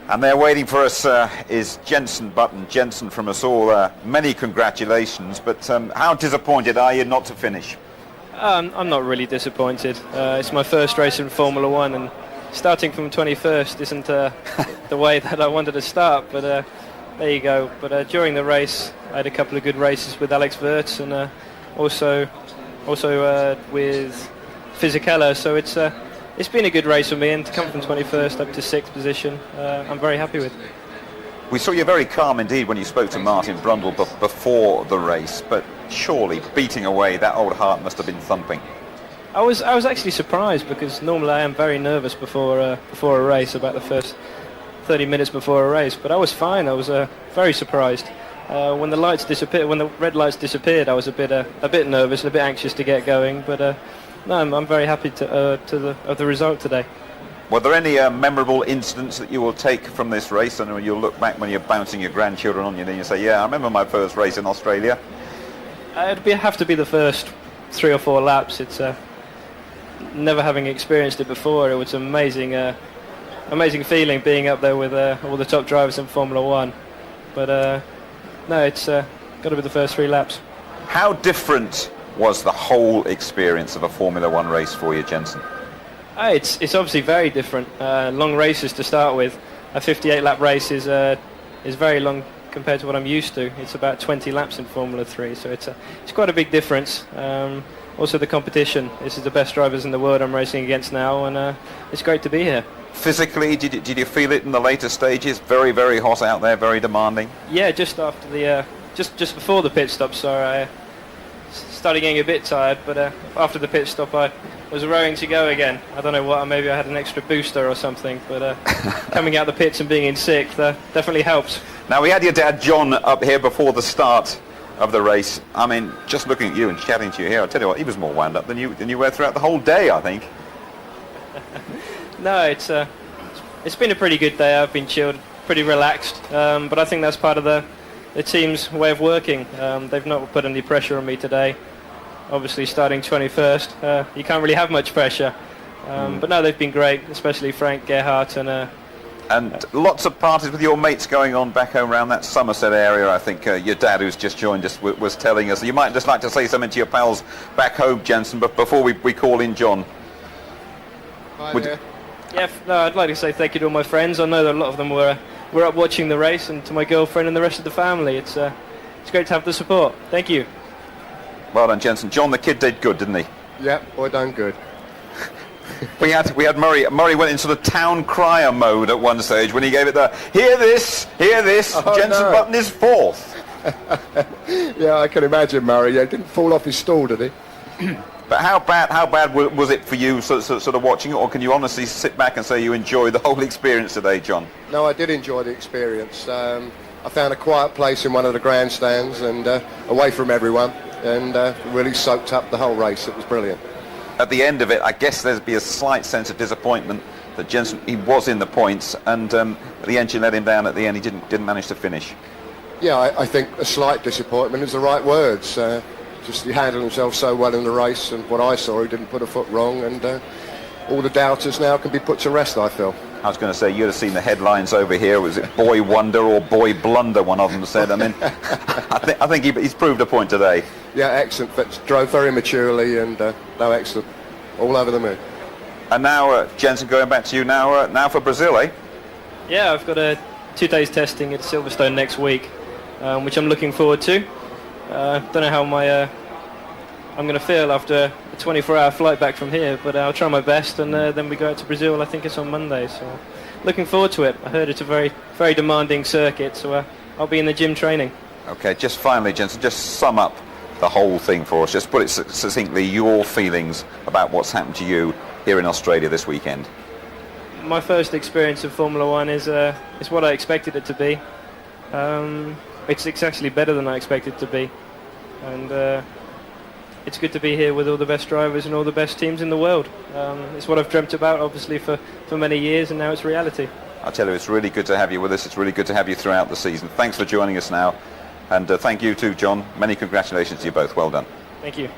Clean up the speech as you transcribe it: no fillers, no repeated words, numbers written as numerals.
And there waiting for us is Jenson Button. Jenson, from us all, many congratulations, but how disappointed are you not to finish? I'm not really disappointed. It's my first race in Formula One, and starting from 21st isn't the way that I wanted to start, but there you go. But during the race, I had a couple of good races with Alex Wirtz and also with Fisichella, so it's been a good race for me, and to come from 21st up to 6th position, I'm very happy with. We saw you very calm indeed when you spoke to Martin Brundle before the race, but surely beating away, that old heart must have been thumping. I was actually surprised, because normally I am very nervous before a race, about the first 30 minutes before a race, but I was fine. I was very surprised. When the lights disappeared, when the red lights disappeared, I was a bit nervous, a bit anxious to get going, but no, I'm very happy of the result today. Were there any memorable incidents that you will take from this race, and you'll look back when you're bouncing your grandchildren on you, and you say, yeah, I remember my first race in Australia? It'd have to be the first 3 or 4 laps. It's never having experienced it before. It was amazing feeling being up there with all the top drivers in Formula One. But no, it's got to be the first 3 laps. How different was the whole experience of a Formula One race for you, Jenson? It's obviously very different. Long races to start with. A 58-lap race is very long compared to what I'm used to. It's about 20 laps in Formula 3, so it's quite a big difference. Also the competition. This is the best drivers in the world I'm racing against now, and it's great to be here. Physically, did you feel it in the later stages? Very, very hot out there, very demanding? Yeah, just after the just before the pit stop, so I started getting a bit tired, but after the pit stop I was raring to go again. I don't know what, maybe I had an extra booster or something, but coming out the pits and being in 6th definitely helps. Now, we had your dad John up here before the start of the race. I mean, just looking at you and chatting to you here, I'll tell you what, he was more wound up than you were throughout the whole day, I think. No, it's been a pretty good day. I've been chilled, pretty relaxed, but I think that's part of the team's way of working. They've not put any pressure on me today. Obviously, starting 21st, you can't really have much pressure. But no, they've been great, especially Frank, Gerhardt, and lots of parties with your mates going on back home around that Somerset area. I think your dad, who's just joined us, was telling us. You might just like to say something to your pals back home, Jenson, but before we call in John. Hi there. Yeah, no, I'd like to say thank you to all my friends. I know that a lot of them were up watching the race, and to my girlfriend and the rest of the family. It's great to have the support. Thank you. Well done, Jenson. John, the kid did good, didn't he? Yep, boy done good. We had Murray. Murray went in sort of town crier mode at one stage when he gave it the hear this. Oh, Jenson no. Button is 4th. Yeah, I can imagine Murray. Yeah, didn't fall off his stool, did he? But how bad was it for you sort of watching it, or can you honestly sit back and say you enjoyed the whole experience today, John? No, I did enjoy the experience. I found a quiet place in one of the grandstands and away from everyone, and really soaked up the whole race. It was brilliant. At the end of it, I guess there'd be a slight sense of disappointment that Jenson, he was in the points, and at the end you let him down at the end. He didn't manage to finish. Yeah, I think a slight disappointment is the right words. Just he handled himself so well in the race, and what I saw, he didn't put a foot wrong, and all the doubters now can be put to rest, I feel. I was going to say, you'd have seen the headlines over here. Was it Boy Wonder or Boy Blunder, one of them said. I mean, I think he's proved a point today. Yeah, excellent. But drove very maturely, and no, excellent. All over the moon. And now, Jenson, going back to you now for Brazil, eh? Yeah, I've got 2 days testing at Silverstone next week, which I'm looking forward to. Don't know how I'm going to feel after a 24-hour flight back from here, but I'll try my best, and then we go out to Brazil. I think it's on Monday, so looking forward to it. I heard it's a very, very demanding circuit, so I'll be in the gym training. Okay, just finally, Jenson, just sum up the whole thing for us. Just put it succinctly, your feelings about what's happened to you here in Australia this weekend. My first experience of Formula One is what I expected it to be. It's actually better than I expected it to be, and it's good to be here with all the best drivers and all the best teams in the world. It's what I've dreamt about, obviously, for many years, and now it's reality. I tell you, it's really good to have you with us. It's really good to have you throughout the season. Thanks for joining us now, and thank you too, John. Many congratulations to you both. Well done. Thank you.